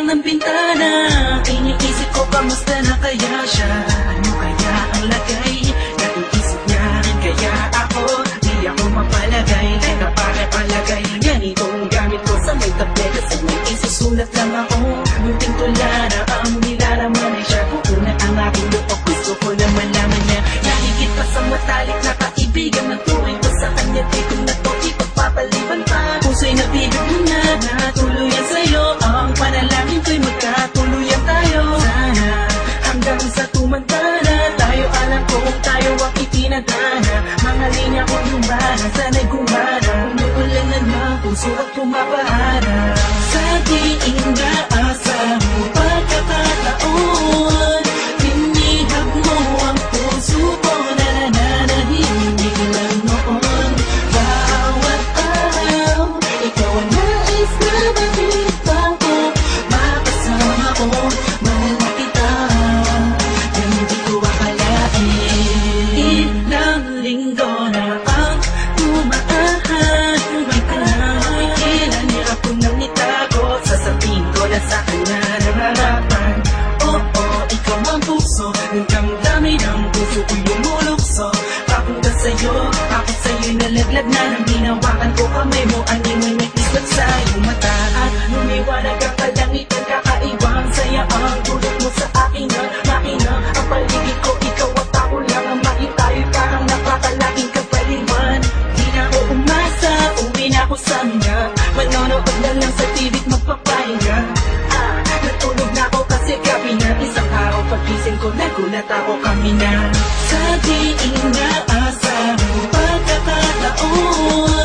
ng bintana. Iniisip ko kamusta na kaya siya. Ano kaya ang lagay ng isip niya? Kaya ako, di ako mapalagay. Napakapalagay ganitong gamit ko sa may tableta. Sa may isusulat lang ako. Munting tula na ang nilalaman ay siya. Una ang aking lupok, gusto ko na malaman niya. Nahigit pa sa matalik na kaibigan na tuwing ko sa kanya. Di ko na to ipagpapaliban pa. Puso'y nabibig mo na natuluyan sa'yo. Ang panalangin ko'y magkatuluyan tayo. Sana hanggang sa tumantana tayo, alam ko kung tayo ang itinadhana. Mga linya ko lumana, sana'y gumana. Umuulan na ng puso at pumapahana. Sa di inaasang pagkakataon, pinihag mo ang puso ko na nananahimik lang noon. Bawat araw, ikaw ang nais na makita ko. Makasama ko, mahal na kita, hindi ko akalain. Ilang linggo na ang tumaan, may kanay kailan niya ako nang itago. Sasabihin ko na sa kanya nararapan. Oo, ikaw ang puso ng damdamin ng puso ko'y lumulukso. Papunta sa'yo, ako sa'yo'y nalaglag na. Nang hinawakan ko kamay mo, animoy may kislat sa iyong mata. At lumiwanag ang kalangitan, kakaibang saya ang tulog mo sa akin na makina. Ang paligid ko, ikaw at ako lang ang makitayo'y parang napakalaking kapaliwan. Di na ako umasa, uwi na ako sana. Manonood na lang sa TV't magpapahinga. Natulog na ako kasi gabi na. Isang araw pagising ko, nagulat ako kami na. Sa di inaasang pagkakataon,